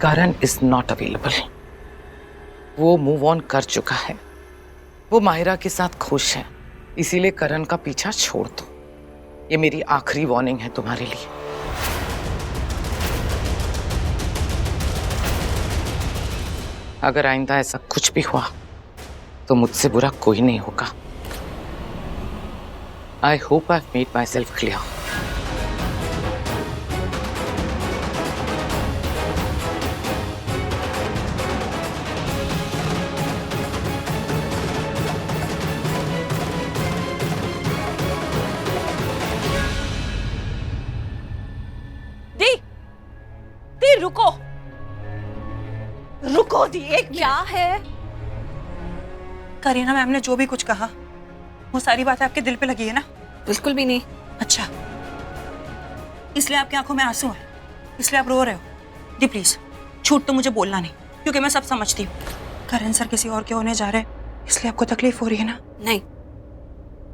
Karan is not available. वो move on कर चुका है, वो माहिरा के साथ खुश है, इसीलिए करण का पीछा छोड़ दो। ये मेरी आखिरी वार्निंग है तुम्हारे लिए। अगर आइंदा ऐसा कुछ भी हुआ तो मुझसे बुरा कोई नहीं होगा। I hope I made myself clear. दी रुको रुको दी, एक क्या है? करीना मैम ने जो भी कुछ कहा वो सारी बातें आपके दिल पे लगी है ना? बिल्कुल भी नहीं। अच्छा, इसलिए आपकी आंखों में आंसू है, इसलिए आप रो रहे हो? दी प्लीज, झूठ तो मुझे बोलना नहीं, क्योंकि मैं सब समझती हूँ। करण सर किसी और के होने जा रहे हैं, इसलिए आपको तकलीफ हो रही है ना? नहीं,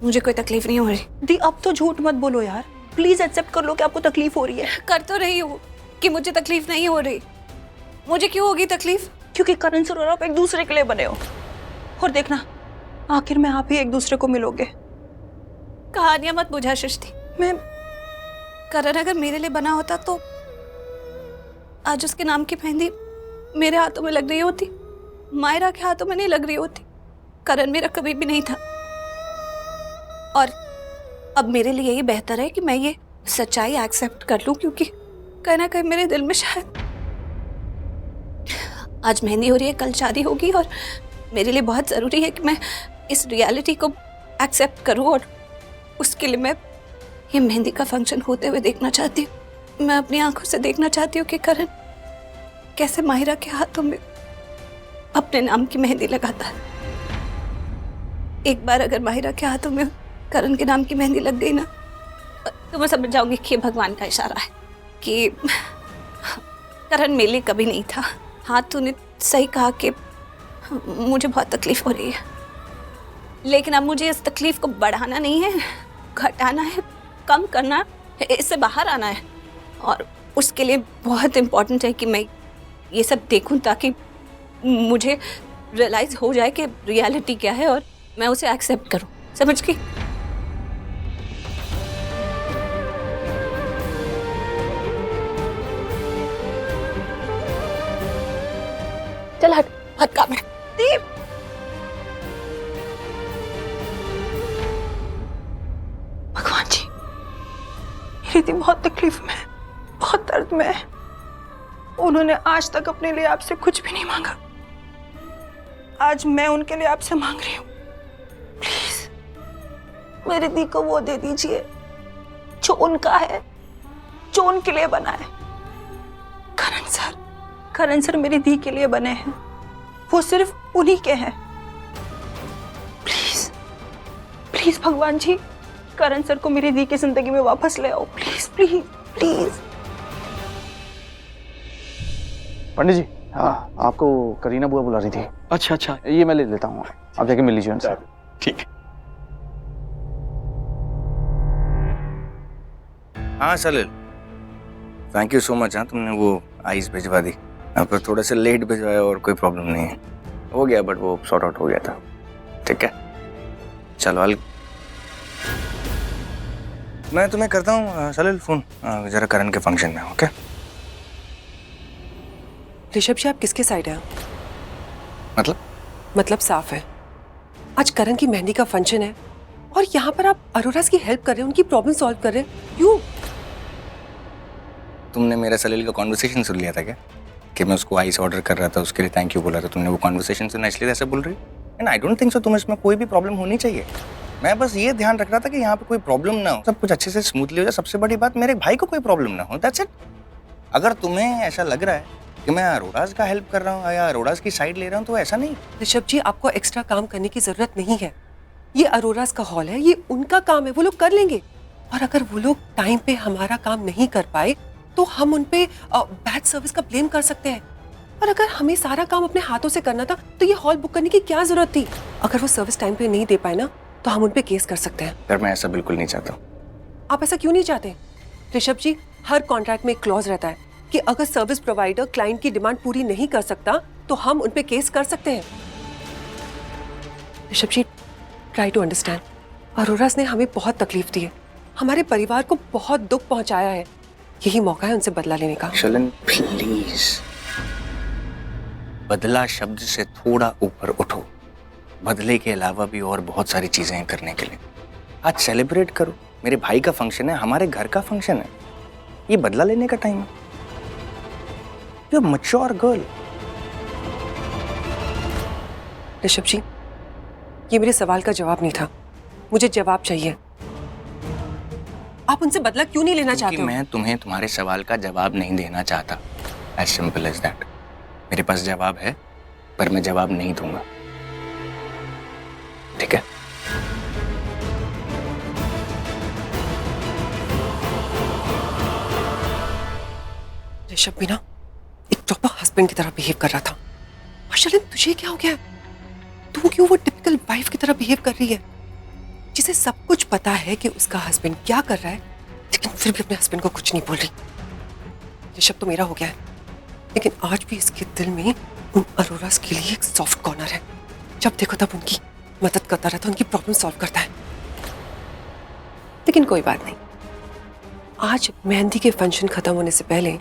मुझे कोई तकलीफ नहीं हो रही। दी अब तो झूठ मत बोलो यार, प्लीज एक्सेप्ट कर लो कि आपको तकलीफ हो रही है। कर तो रही हूँ कि मुझे तकलीफ नहीं हो रही। मुझे क्यों होगी तकलीफ? क्योंकि करण सर और आप एक दूसरे के लिए बने हो, और देखना आखिर में आप ही एक दूसरे को मिलोगे। कहानियां मत बुझा सृष्टि। मैं करण अगर मेरे लिए बना होता तो आज उसके नाम की मेहंदी मेरे हाथों में लग रही होती, मायरा के हाथों में नहीं लग रही होती। करण मेरा कभी भी नहीं था, और अब मेरे लिए ये बेहतर है कि मैं ये सच्चाई एक्सेप्ट कर लूं, क्योंकि कहीं ना कहीं मेरे दिल में शायद आज मेहंदी हो रही है, कल शादी होगी, और मेरे लिए बहुत ज़रूरी है कि मैं इस रियलिटी को एक्सेप्ट करूं, और उसके लिए मैं ये मेहंदी का फंक्शन होते हुए देखना चाहती हूँ। मैं अपनी आंखों से देखना चाहती हूँ कि करण कैसे माहिरा के हाथों में अपने नाम की मेहंदी लगाता है। एक बार अगर माहिरा के हाथों में करण के नाम की मेहंदी लग गई ना, तो मैं समझ जाऊंगी कि भगवान का इशारा है कि करण मेरे लिए कभी नहीं था। हाँ, तूने सही कहा कि मुझे बहुत तकलीफ हो रही है, लेकिन अब मुझे इस तकलीफ को बढ़ाना नहीं है, घटाना है, कम करना है, इससे बाहर आना है। और उसके लिए बहुत इम्पोर्टेंट है कि मैं ये सब देखूं, ताकि मुझे रियलाइज हो जाए कि रियलिटी क्या है और मैं उसे एक्सेप्ट करूं। समझ गई? चल हट, हट काम है। दीप, भगवान जी, मेरी दी बहुत तकलीफ में है, बहुत दर्द में है। उन्होंने आज तक अपने लिए आपसे कुछ भी नहीं मांगा, आज मैं उनके लिए आपसे मांग रही हूँ। प्लीज मेरी दी को वो दे दीजिए जो उनका है, जो उनके लिए बना है। करण सर मेरी दी के लिए बने हैं, वो सिर्फ उन्हीं के हैं। प्लीज प्लीज भगवान जी, करण सर को मेरी दी की जिंदगी में वापस ले आओ, प्लीज प्लीज प्लीज। पंडित जी, हाँ, आपको करीना बुआ बुला रही थी। अच्छा अच्छा, ये मैं ले लेता हूँ, आप जाके मिल लीजिए उनसे। ठीक है। हाँ Salil, thank you so much. हाँ, तुमने वो आइस भिजवा दी, पर थोड़ा सा लेट भिजवाया और कोई प्रॉब्लम नहीं है, हो गया, बट वो सॉर्ट आउट हो गया था। ठीक है, चलो अल मैं तुम्हें करता हूँ सलिल फोन, जरा करण के फंक्शन में। ओके ऋषभ जी, आप किसके साइड हैं? मतलब साफ है, आज करण की मेहंदी का फंक्शन है और यहाँ पर आप अरोराज की हेल्प कर रहे हैं, उनकी प्रॉब्लम सॉल्व कर रहे हैं। क्यों? तुमने मेरा सलिल का कॉन्वर्सेशन सुन लिया था क्या, कि मैं उसको आइस ऑर्डर कर रहा था, उसके लिए थैंक यू बोला था? तुमने वो कॉन्वर्सेशन सुना, इसलिए ऐसा बोल रही? And I don't think so तुम्हें इसमें कोई भी प्रॉब्लम होनी चाहिए। मैं बस ये ध्यान रख रहा था कि यहाँ पे कोई प्रॉब्लम ना हो, सब कुछ अच्छे से स्मूथली हो जाए। सबसे बड़ी बात, मेरे भाई को कोई प्रॉब्लम ना हो, दैट्स इट। अगर तुम्हें ऐसा लग रहा है कि मैं अरोराज का हेल्प कर रहा हूँ या अरोराज की साइड ले रहा हूँ, तो ऐसा नहीं। ऋषभ जी, आपको एक्स्ट्रा काम करने की जरूरत नहीं है। ये अरोराज का हॉल है, ये उनका काम है, वो लोग कर लेंगे। और अगर वो लोग टाइम पे हमारा काम नहीं कर पाए तो हम उनपे बैड सर्विस का ब्लेम कर सकते हैं। और अगर हमें सारा काम अपने हाथों से करना था तो ये हॉल बुक करने की क्या जरूरत थी? अगर वो सर्विस टाइम पे नहीं दे पाए ना, तो हम उनपे केस कर सकते हैं। पर मैं ऐसा बिल्कुल नहीं चाहता। आप ऐसा क्यों नहीं चाहते? ऋषभ जी, हर कॉन्ट्रैक्ट में एक क्लॉज रहता है कि अगर सर्विस प्रोवाइडर क्लाइंट की डिमांड पूरी नहीं कर सकता तो हम उन पे केस कर सकते हैं। ऋषभ जी, ट्राई टू अंडरस्टैंड। अरोरा ने हमें बहुत तकलीफ दी है, हमारे परिवार को बहुत दुख पहुंचाया है। यही मौका है उनसे बदला लेने का। शलन प्लीज, बदला शब्द से थोड़ा ऊपर उठो। बदले के अलावा भी और बहुत सारी चीजें हैं करने के लिए। आज सेलिब्रेट करो, मेरे भाई का फंक्शन है, हमारे घर का फंक्शन है। ये बदला लेने का टाइम है। You are mature girl. Rishabh ji, ये मेरे सवाल का जवाब नहीं था, मुझे जवाब चाहिए। आप उनसे बदला क्यों नहीं लेना चाहते हो? मैं तुम्हें तुम्हारे सवाल का जवाब नहीं देना चाहता। As simple as that. मेरे पास जवाब है, पर मैं जवाब नहीं दूंगा, ठीक है? ऋषभ भी ना एक प्रॉपर हस्बैंड की तरह बिहेव कर रहा था। और शलन, तुझे क्या हो गया? तू क्यों वो टिपिकल वाइफ की तरह बिहेव कर रही है, जिसे सब कुछ पता है कि उसका हस्बैंड क्या कर रहा है, लेकिन फिर भी अपने हस्बैंड को कुछ नहीं बोल रही। ऋषभ तो मेरा हो गया है, लेकिन आज भी इसके दिल में उन अरोरास के लिए एक सॉफ्ट कॉर्नर है। जब देखो तब उनकी मदद करता रहता है, उनकी प्रॉब्लम सॉल्व करता है। लेकिन कोई बात नहीं, आज मेहंदी के फंक्शन खत्म होने से पहले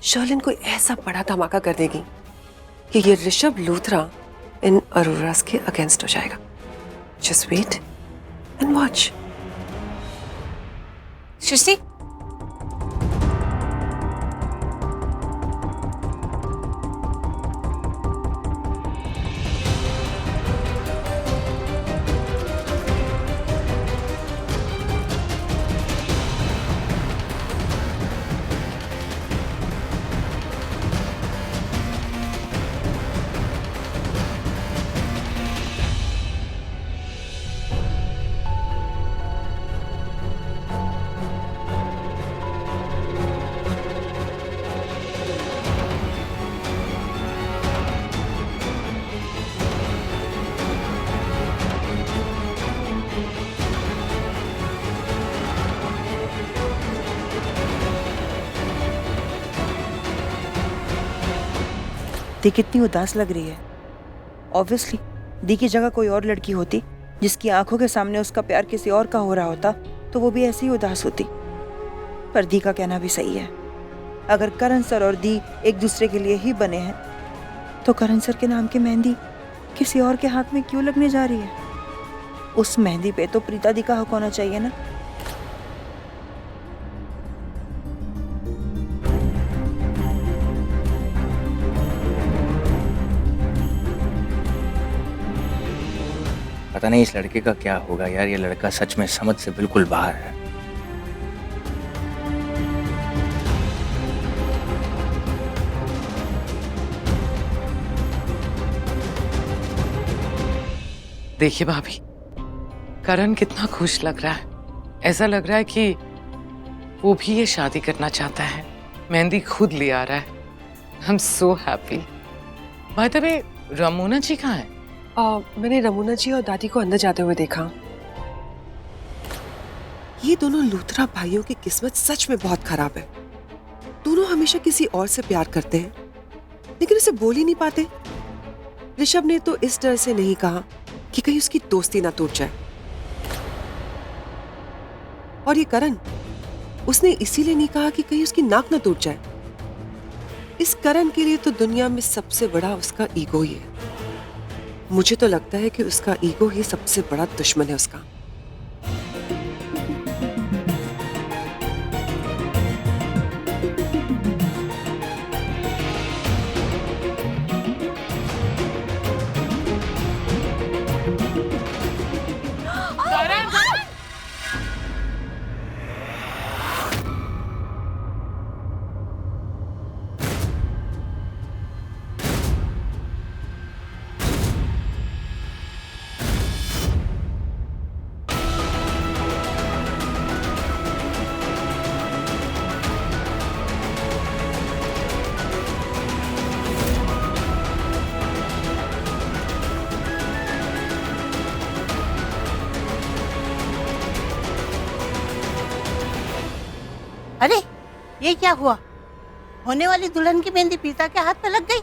शर्लिन को ऐसा बड़ा धमाका कर देगी कि ये ऋषभ लूथरा इन अरोरास के अगेंस्ट हो जाएगा। Just wait and watch. Srishti, दी कितनी उदास लग रही है। ऑब्वियसली दी की जगह कोई और लड़की होती जिसकी आंखों के सामने उसका प्यार किसी और का हो रहा होता तो वो भी ऐसी ही उदास होती। पर दी का कहना भी सही है, अगर करण सर और दी एक दूसरे के लिए ही बने हैं तो करण सर के नाम की मेहंदी किसी और के हाथ में क्यों लगने जा रही है? उस मेहंदी पे तो प्रीता दी का हक होना चाहिए ना। पता नहीं इस लड़के का क्या होगा यार। ये लड़का सच में समझ से बिल्कुल बाहर है। देखिए भाभी, करण कितना खुश लग रहा है। ऐसा लग रहा है कि वो भी ये शादी करना चाहता है। मेहंदी खुद ले आ रहा है। I am so happy. By the way, Ramona ji कहाँ है? मैंने रमोना जी और दादी को अंदर जाते हुए देखा। ये दोनों लूथरा भाइयों की किस्मत सच में बहुत खराब है। दोनों हमेशा किसी और से प्यार करते हैं, लेकिन उसे बोल ही नहीं पाते। ऋषभ ने तो इस डर से नहीं कहा कि कहीं उसकी दोस्ती ना टूट जाए, और ये करण, उसने इसीलिए नहीं कहा कि कहीं उसकी नाक ना टूट जाए। इस करण के लिए तो दुनिया में सबसे बड़ा उसका ईगो ही है। मुझे तो लगता है कि उसका ईगो ही सबसे बड़ा दुश्मन है उसका। अरे ये क्या हुआ? होने वाली दुल्हन की मेहंदी पिता के हाथ पे लग गई।